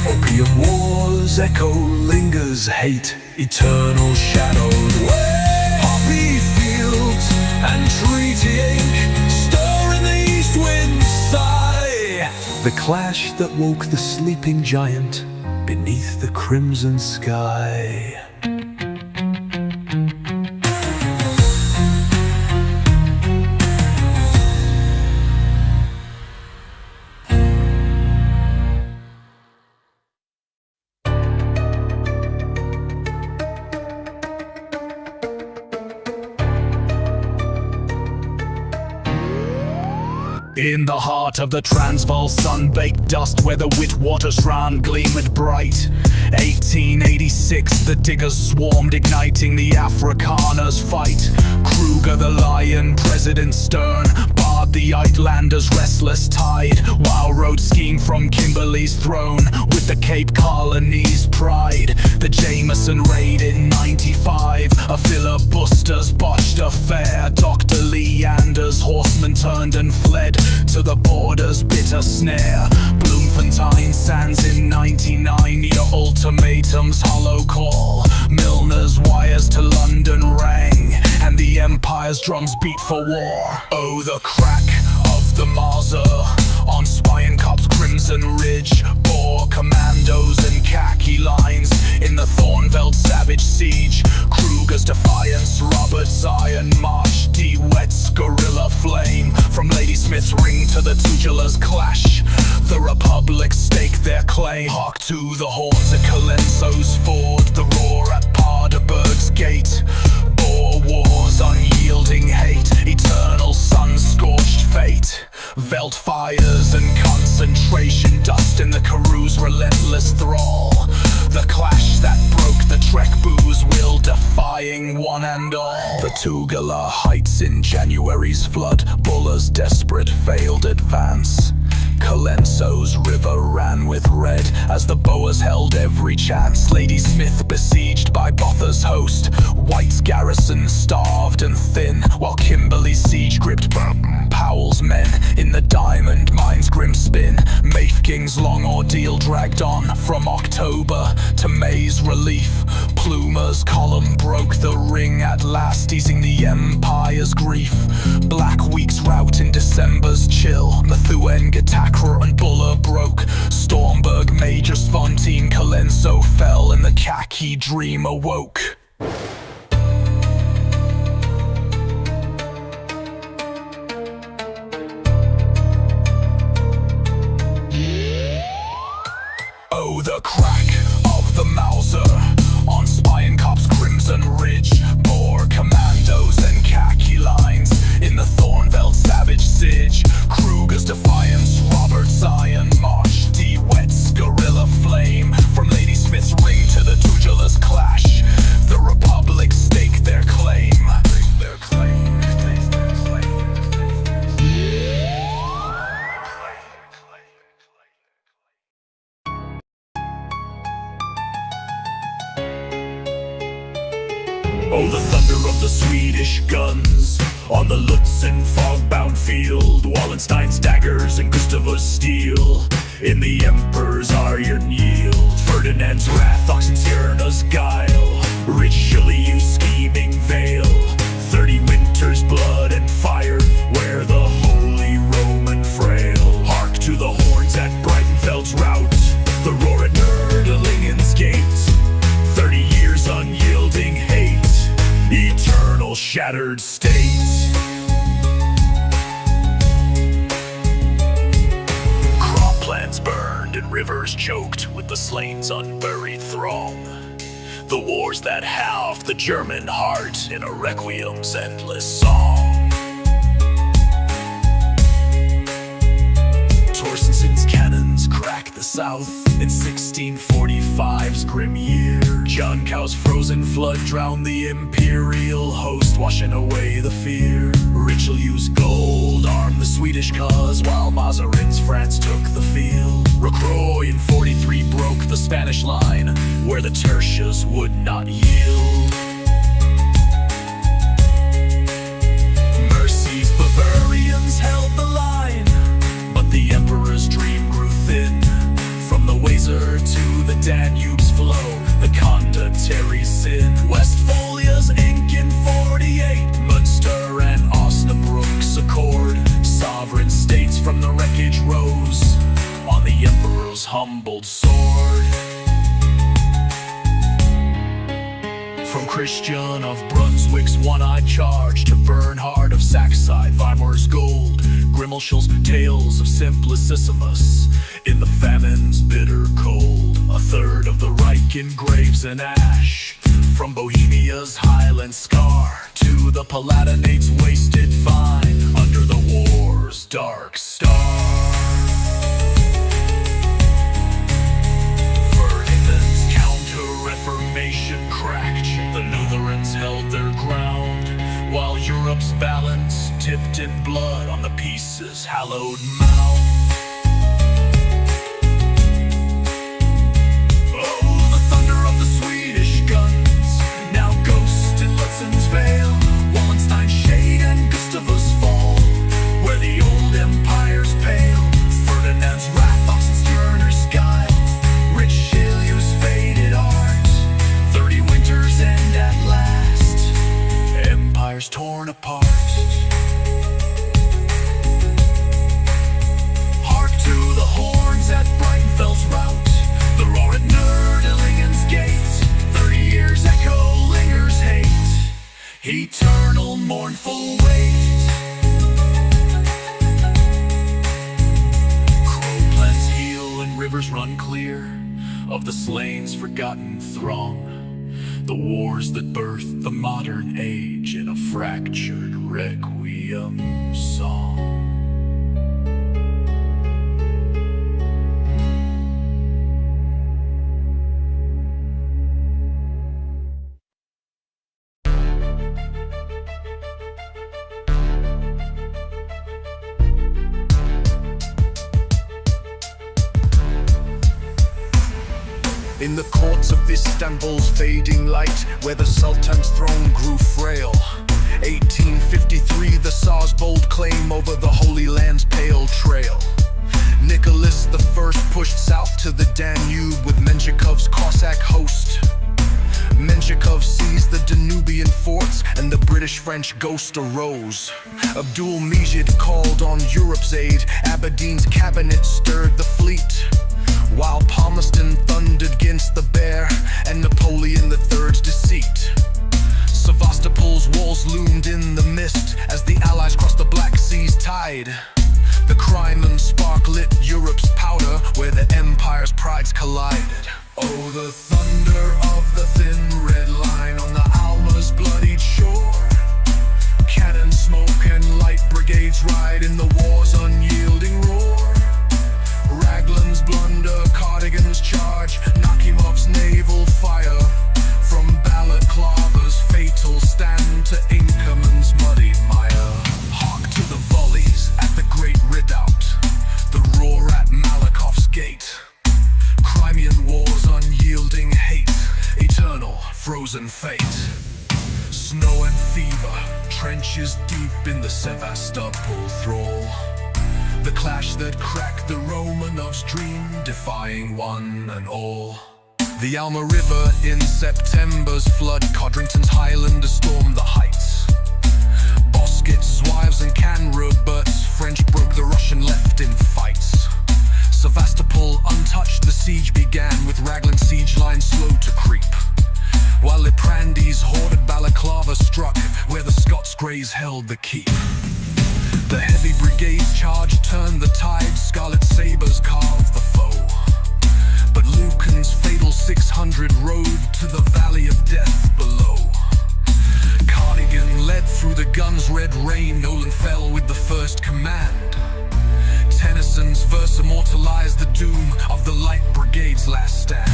Opium wars echo, lingers hate, eternal shadowed way. Poppy fields and treaty ink stir in the east wind sigh, the clash that woke the sleeping giant beneath the crimson sky. In the heart of the Transvaal sun-baked dust, where the Witwatersrand gleamed bright, 1886 the diggers swarmed, igniting the Afrikaners' fight. Kruger the lion, President Stern, barred the Uitlanders' restless tide, while rode skiing from Kimberley's throne with the Cape Colony's pride. The Jameson raid in 95, a filibuster's botched affair. Dr. Leander's horsemen turned and fled to the border's bitter snare. Bloemfontein sands in 99, your ultimatum's hollow call. Milner's wires to London rang, and the Empire's drums beat for war. Oh, the crack of the Marser on Spienkop's crimson ridge, Boer commandos and khaki lines in the Thornveld savage siege. Kruger's defiance, Robert's iron march, DeWett's guerrilla flame. From Ladysmith's ring to the Tugela's clash, the Republic staked their claim. Hark to the horns at Colenso's ford, the roar at Paardeberg's gate. Boer wars, unyielding hate, eternal sun-scorched fate. Veld fires and concentration dust in the Karoo's relentless thrall. The clash that broke the Trek booze, will defying one and all. The Tugela heights in January's flood, Buller's desperate failed advance. Colenso's river ran with red as the Boers held every chance. Ladysmith besieged by Botha's host, White's garrison starved and thin, while Kimberley's siege gripped Powell's men in the diamond mine's grim spin. Mafeking's long ordeal dragged on from October to May's relief. Plumer's column broke the ring at last, easing the Empire's grief. Black Week's rout in December's chill, Methuen, Getachew and Buller broke. Stormberg, Major Sfontein, Colenso fell, and the khaki dream awoke. 'Tis Oh, the thunder of the Swedish guns on the Lutzen fog-bound field, Wallenstein's daggers and Gustavus steel in the Emperor's iron yield. Ferdinand's wrath, Oxenstierna's guile, Richelieu's scheming veil. 30 winters, blood and fire, where the Holy Roman frail. Hark to the horns at Breitenfeld's rout, the roar at Nördlingen's gate. 30 years unyielding hate, eternal shattered state. Croplands burned and rivers choked with the slain's unburied throng. The wars that halved the German heart in a requiem's endless song. Torstensson's cannons cracked the south in 1645's grim year. John Cow's frozen flood drowned the imperial host, washing away the fear. Richelieu's gold armed the Swedish cause, while Mazarin's France took the field. Rocroi in 43 broke the Spanish line, where the tertias would not yield. Mercy's Bavarians held the line, but the emperor's dream grew thin. From the Weser to the Danube's flow, the condottieri's sin. Westphalia's ink in 48, Munster and Osnabrück's accord. Sovereign states from the wreckage rose on the emperor's humbled sword. From Christian of Brunswick's one-eyed charge to Bernhard of Saxide, Weimar's gold, Grimmelschul's tales of Simplicissimus in the famine's bitter cold. A third of the Reich in graves and ash, from Bohemia's highland scar to the Palatinate's wasted vine under the war's dark star. Verhaven's counter-reformation cracked, the Lutherans held their ground, while Europe's balance tipped in blood on the peace's hallowed mound. Oh, the thunder of the Swedish guns now ghost in Lutzen's vale. Wallenstein's shade and Gustavus fall, where the old empire's pale. Ferdinand's wrath, Oxenstierna's guile, Richelieu's faded art. 30 winters end at last, empires torn apart. Hark to the horns at Breitenfeld's rout, the roar at Nördlingen's gate. 30 years echo lingers hate, eternal mournful wait. Croplands heal and rivers run clear of the slain's forgotten throng. The wars that birthed the modern age in a fractured requiem song. In the courts of Istanbul's fading light, where the Sultan's throne grew frail, 1853, the Tsar's bold claim over the Holy Land's pale trail. Nicholas I pushed south to the Danube with Menshikov's Cossack host. Menshikov seized the Danubian forts and the British-French ghost arose. Abdul Mejid called on Europe's aid, Aberdeen's cabinet stirred the fleet, while Palmerston thundered against the bear and Napoleon III's deceit. Sevastopol's walls loomed in the mist as the Allies crossed the Black Sea's tide. The Crimean spark lit Europe's powder where the empire's prides collided. Oh, the thunder of the thin red line on the Alma's bloodied shore. Cannon smoke and light brigades ride in the war's unyielding roar. Raglan's blunder, Cardigan's charge, Nakimov's naval fire. From Balaclava's fatal stand to Inkerman's muddy mire. Hark to the volleys at the great redoubt, the roar at Malakoff's gate. Crimean war's unyielding hate, eternal frozen fate. inches deep in the Sevastopol thrall. The clash that cracked the Romanovs' dream, defying one and all. The Alma River in September's flood, Codrington's Highlanders stormed the heights. Boskets, Zwives and Canroberts, French broke the Russian left in fights. Sevastopol untouched, the siege began with Raglan siege lines slow to creep. While Liprandis hoarded Balaclava struck, where the Scots Greys held the keep. The heavy brigades charge turned the tide, scarlet sabres carved the foe. But Lucan's fatal 600 rode to the valley of death below. Cardigan led through the guns' red rain, Nolan fell with the first command. Tennyson's verse immortalized the doom of the Light Brigade's last stand.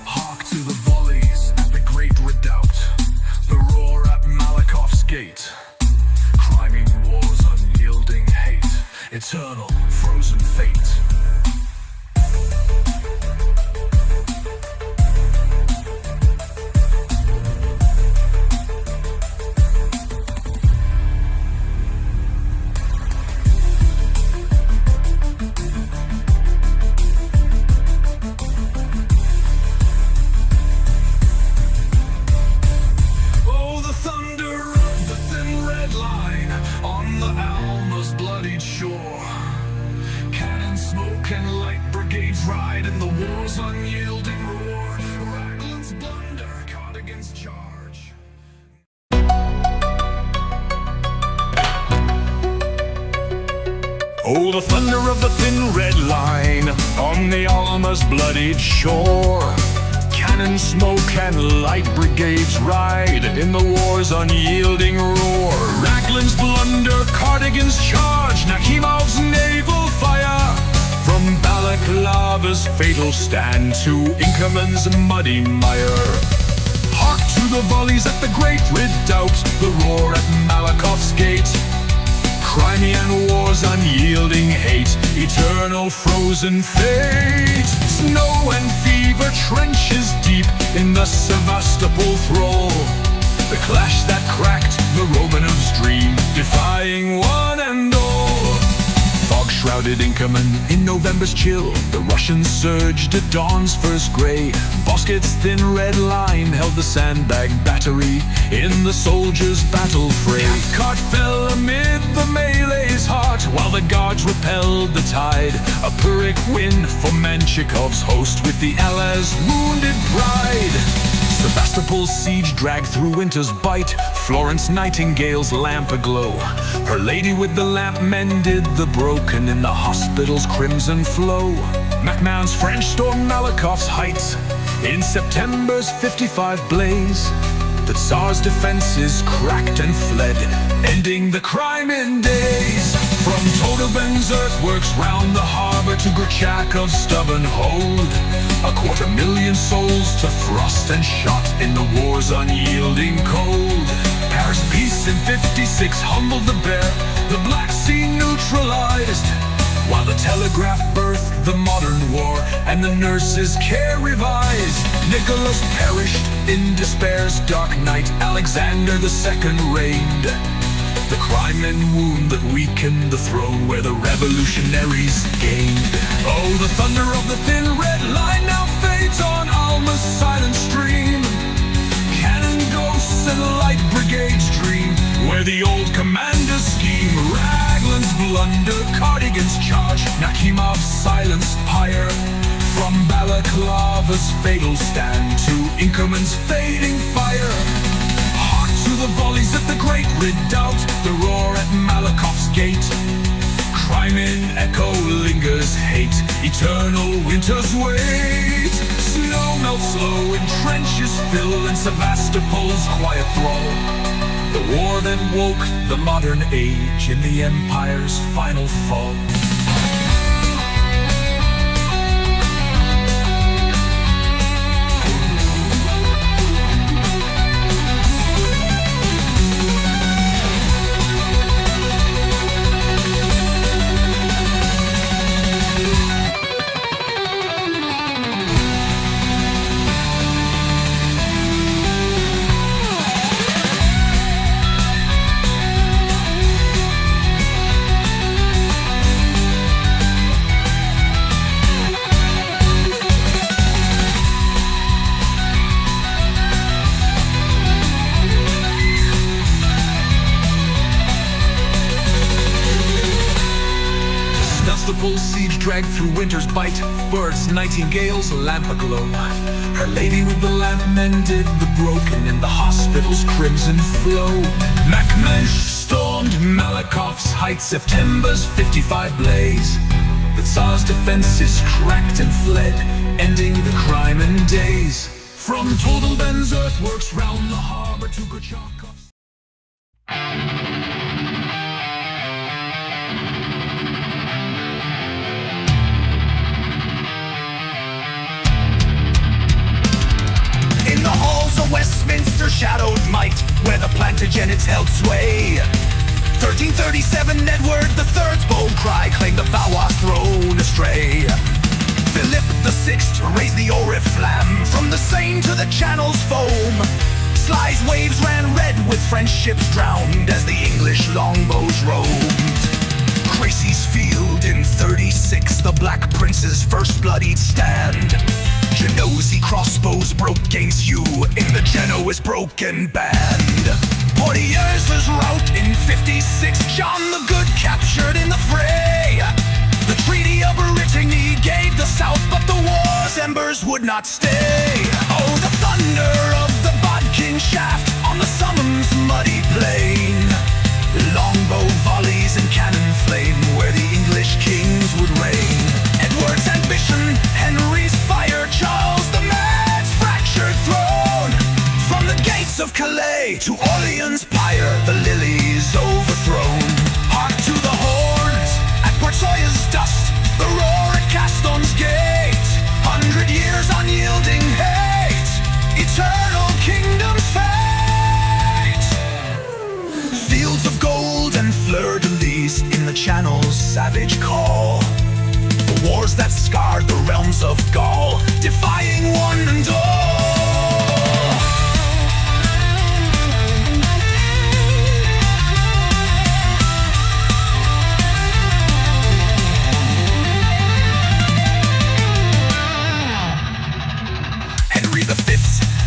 Hark to the volleys at the great redoubt, the roar at Malakoff's gate. Crimean wars, unyielding hate, eternal frozen fate. Ride in the war's unyielding roar. Raglan's blunder, Cardigan's charge. Oh, the thunder of the thin red line on the Alma's bloodied shore. Cannon smoke and light brigades ride in the war's unyielding roar. Raglan's blunder, Cardigan's charge, Nakimov's naval fire. From Balaclava's fatal stand to Inkerman's muddy mire. Hark to the volleys at the great redoubt, the roar at Malakoff's gate. Crimean wars, unyielding hate, eternal frozen fate. Snow and fever, trenches deep in the Sevastopol thrall. The clash that cracked the Romanovs' dream, defying one and all. Fog-shrouded Inkerman in November's chill, the Russians surged at dawn's first grey. Bosket's thin red line held the sandbag battery in the soldiers' battle fray. Cathcart fell amid the melee's heart, while the guards repelled the tide. A Pyrrhic win for Menchikov's host, with the Allies' wounded pride. Sevastopol's siege dragged through winter's bite, Florence Nightingale's lamp aglow. Her lady with the lamp mended the broken in the hospital's crimson flow. MacMahon's French stormed Malakoff's heights in September's 55 blaze. The Tsar's defenses cracked and fled, ending the Crimean days. From Todoben's earthworks round the harbor to Gorchakov's stubborn hold, 250,000 souls to thrust and shot in the war's unyielding cold. Paris peace in 56 humbled the bear, the Black Sea neutralized, while the telegraph birthed the modern war and the nurse's care revised. Nicholas perished in despair's dark night, Alexander II reigned. The Crimean wound that weakened the throne where the revolutionaries gained. Oh, the thunder of the thin red line now fades on Alma's silent stream. Cannon ghosts and light brigades dream where the old commanders scheme. Raglan's blunder, Cardigan's charge, Nakimov's silenced pyre. From Balaclava's fatal stand to Inkerman's fading fire. Hark to to the volleys at the great redoubt, the roar at Malakoff's gate. Crime in echo lingers hate, eternal winter's wait. Snow melts slow in trenches fill in Sevastopol's quiet thrall. The war then woke the modern age in the empire's final fall. Sevastopol's siege dragged through winter's bite, birds, nightingales, lamp aglow. Her lady with the lamp mended the broken in the hospital's crimson flow. Macmensch stormed Malakoff's height, September's 55 blaze. The Tsar's defenses cracked and fled, ending the crime in days. From Todelben's earthworks round the harbor to Gorchakov's. Westminster shadowed might, where the Plantagenets held sway. 1337, Edward III's bold cry claimed the Valois throne astray. Philip VI raised the Oriflamme, from the Seine to the Channel's foam. Sly's waves ran red with French ships drowned as the English longbows roamed. Crecy's field in 36, the Black Prince's first bloodied stand. Genoese crossbows broke against you in the Genoese broken band. Poitiers' rout in 56, John the Good captured in the fray. The Treaty of Brittany gave the South, but the war's embers would not stay. Oh, the thunder of the Bodkin shaft on the Sommam's muddy plain. Longbow volleys and cannon flame where the English kings would reign. Edward's ambition, Henry's fire, Charles the Mad's fractured throne. From the gates of Calais to Orleans' pyre, the lilies overthrown. Hark to the horns at Portsoy's dust, the roar at Caston's gate. 100 years unyielding hate, eternal kingdom's fate. Fields of gold and fleur-de-lis in the Channel's savage call. The wars that scarred the realms of Gaul, defying one and all. Henry V,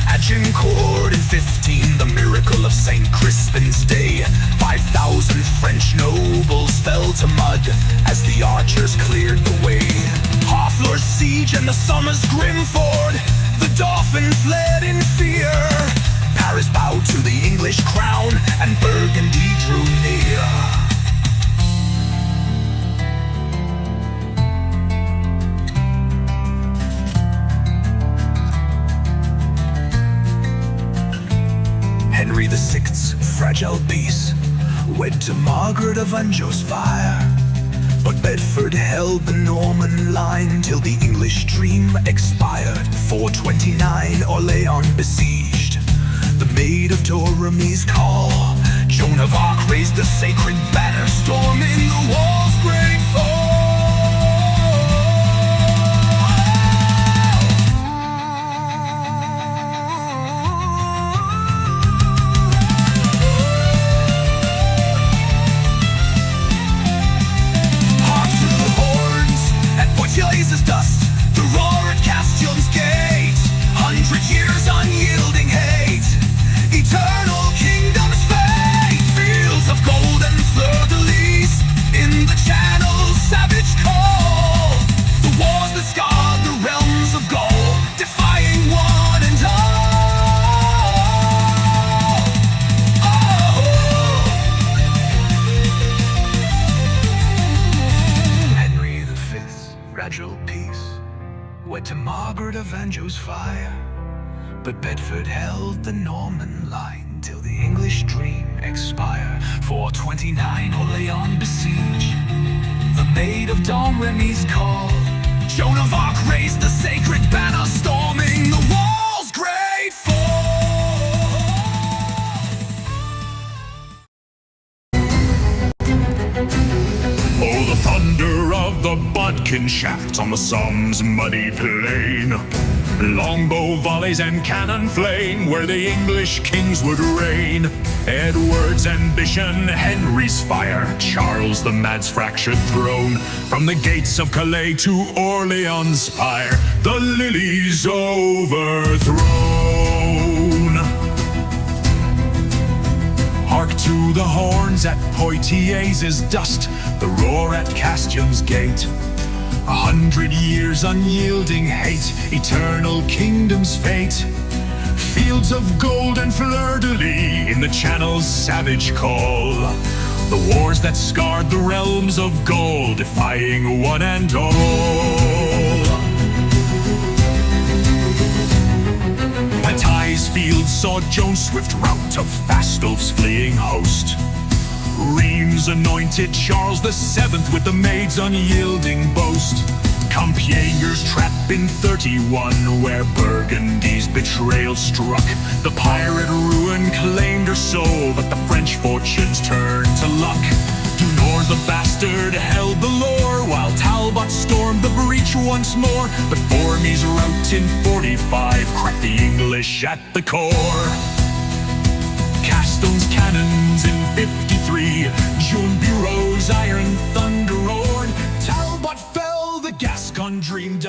Agincourt in 15, the miracle of St. Crispin's Day. 5,000 French nobles fell to mud as the archers cleared the way. Harfleur's siege and the Sommers' grim ford, the Dauphin fled in fear. Paris bowed to the English crown and Burgundy drew near. Henry VI's fragile peace wed to Margaret of Anjou's fire. But Bedford held the Norman line till the English dream expired. 429, Orleans besieged, the Maid of Tormes' call. Joan of Arc raised the sacred banner, storming the wall's great fall. Poitiers' dust, the roar at Castion's gate. 100 years unyielding hate, eternal kingdom's fate. Fields of gold and fleur-de-lis in the Channel fragile peace wed to Margaret of Anjou's fire. But Bedford held the Norman line till the English dream expired. 429 Orleans besieged, the Maid of Domremy's call. Joan of Arc raised the sacred banner, storming the walls great fall. Oh, the thunder of the bodkin shafts on the Some's muddy plain. Longbow volleys and cannon flame where the English kings would reign. Edward's ambition, Henry's fire, Charles the Mad's fractured throne. From the gates of Calais to Orleans spire, the lilies overthrown. Hark to the horns at Poitiers' dust, the roar at Castion's gate. 100 years unyielding hate, eternal kingdom's fate. Fields of gold and fleur-de-lis in the Channel's savage call. The wars that scarred the realms of Gaul, defying one and all. Matai's field saw Joan's swift rout of Fastolf's fleeing host. Rheims anointed Charles VII with the Maid's unyielding boast. Compiègne's trap in 31, where Burgundy's betrayal struck. The pirate ruin claimed her soul, but the French fortunes turned to luck. Dunour the bastard held the lore, while Talbot stormed the breach once more. But Formey's rout in 45 cracked the English at the core. Castone's cannons in 53, Joan Bureau's iron thunder roared. Talbot fell, the Gascon dreamed